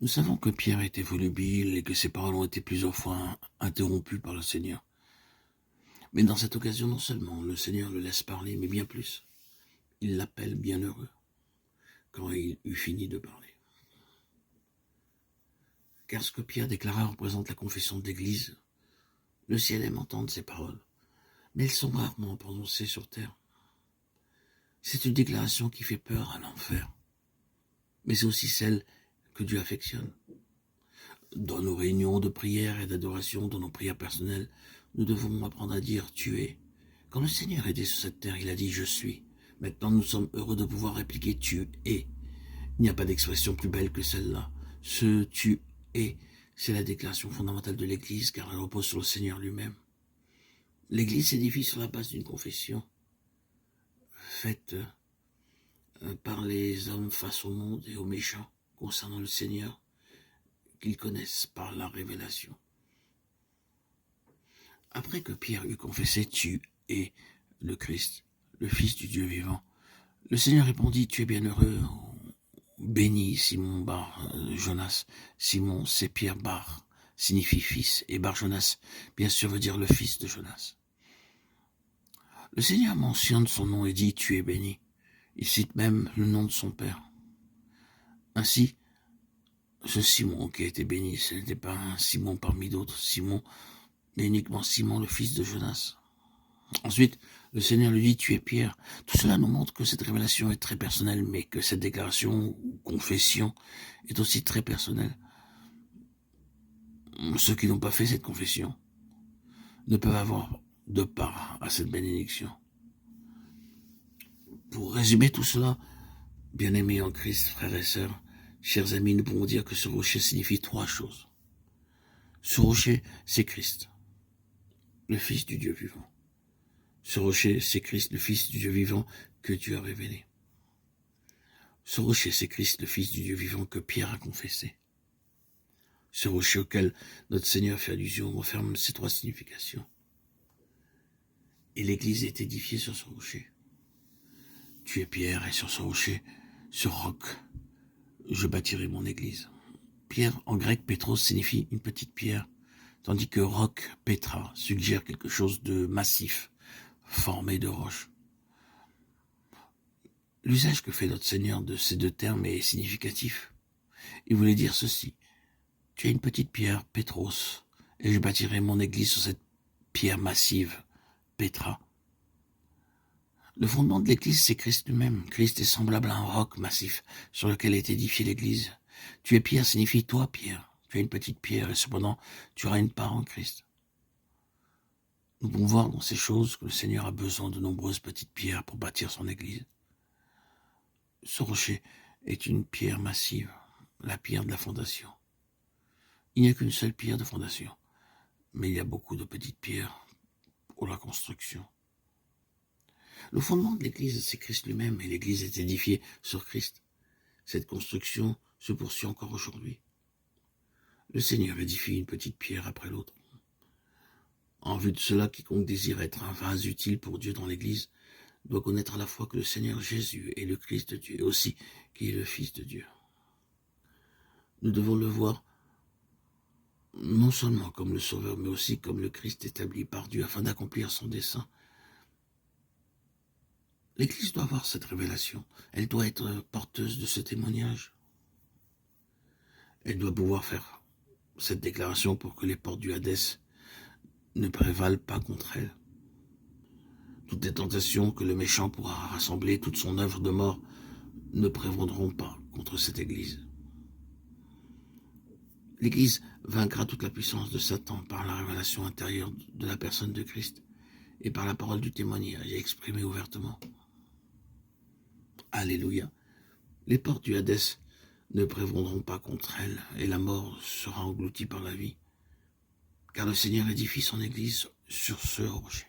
Nous savons que Pierre était volubile et que ses paroles ont été plusieurs fois interrompues par le Seigneur. Mais dans cette occasion, non seulement le Seigneur le laisse parler, mais bien plus, il l'appelle bienheureux quand il eut fini de parler. Car ce que Pierre déclara représente la confession de l'Église. Le ciel aime entendre ces paroles, mais elles sont rarement prononcées sur terre. C'est une déclaration qui fait peur à l'enfer, mais c'est aussi celle que Dieu affectionne. Dans nos réunions de prière et d'adoration, dans nos prières personnelles, nous devons apprendre à dire « Tu es ». Quand le Seigneur était sur cette terre, il a dit « Je suis ». Maintenant, nous sommes heureux de pouvoir répliquer « Tu es ». Il n'y a pas d'expression plus belle que celle-là. Ce « Tu es », c'est la déclaration fondamentale de l'Église, car elle repose sur le Seigneur lui-même. L'Église s'édifie sur la base d'une confession faite par les hommes face au monde et aux méchants concernant le Seigneur, qu'ils connaissent par la révélation. Après que Pierre eut confessé « Tu es le Christ, le Fils du Dieu vivant », le Seigneur répondit « Tu es bienheureux, béni Simon Bar Jonas. » Simon, c'est Pierre Bar, signifie fils, et Bar Jonas, bien sûr, veut dire le fils de Jonas. Le Seigneur mentionne son nom et dit « Tu es béni ». Il cite même le nom de son Père. Ainsi, ce Simon qui a été béni, ce n'était pas un Simon parmi d'autres, Simon, mais uniquement Simon, le fils de Jonas. Ensuite, le Seigneur lui dit « Tu es Pierre ». Tout cela nous montre que cette révélation est très personnelle, mais que cette déclaration ou confession est aussi très personnelle. Ceux qui n'ont pas fait cette confession ne peuvent avoir de part à cette bénédiction. Pour résumer tout cela, bien-aimés en Christ, frères et sœurs, chers amis, nous pouvons dire que ce rocher signifie trois choses. Ce rocher, c'est Christ, le Fils du Dieu vivant. Ce rocher, c'est Christ, le Fils du Dieu vivant que Dieu a révélé. Ce rocher, c'est Christ, le Fils du Dieu vivant que Pierre a confessé. Ce rocher auquel notre Seigneur fait allusion renferme ces trois significations. Et l'Église est édifiée sur ce rocher. Tu es Pierre, et sur ce rocher, ce roc, je bâtirai mon Église. Pierre, en grec, Pétros, signifie une petite pierre, tandis que roc, Pétra, suggère quelque chose de massif, formé de roche. L'usage que fait notre Seigneur de ces deux termes est significatif. Il voulait dire ceci. Tu es une petite pierre, Pétros, et je bâtirai mon Église sur cette pierre massive, Pétra. Le fondement de l'Église, c'est Christ lui-même. Christ est semblable à un roc massif sur lequel est édifiée l'Église. Tu es Pierre signifie toi, Pierre. Tu es une petite pierre et cependant, tu auras une part en Christ. Nous pouvons voir dans ces choses que le Seigneur a besoin de nombreuses petites pierres pour bâtir son Église. Ce rocher est une pierre massive, la pierre de la fondation. Il n'y a qu'une seule pierre de fondation, mais il y a beaucoup de petites pierres pour la construction. Le fondement de l'Église, c'est Christ lui-même, et l'Église est édifiée sur Christ. Cette construction se poursuit encore aujourd'hui. Le Seigneur édifie une petite pierre après l'autre. En vue de cela, quiconque désire être un vase utile pour Dieu dans l'Église doit connaître à la fois que le Seigneur Jésus est le Christ de Dieu, et aussi qu'il est le Fils de Dieu. Nous devons le voir non seulement comme le Sauveur, mais aussi comme le Christ établi par Dieu afin d'accomplir son dessein. L'Église doit avoir cette révélation. Elle doit être porteuse de ce témoignage. Elle doit pouvoir faire cette déclaration pour que les portes du Hadès ne prévalent pas contre elle. Toutes les tentations que le méchant pourra rassembler, toute son œuvre de mort, ne prévaudront pas contre cette Église. L'Église vaincra toute la puissance de Satan par la révélation intérieure de la personne de Christ et par la parole du témoignage exprimée ouvertement. Alléluia. Les portes du Hadès ne prévaudront pas contre elle et la mort sera engloutie par la vie. Car le Seigneur édifie son Église sur ce rocher.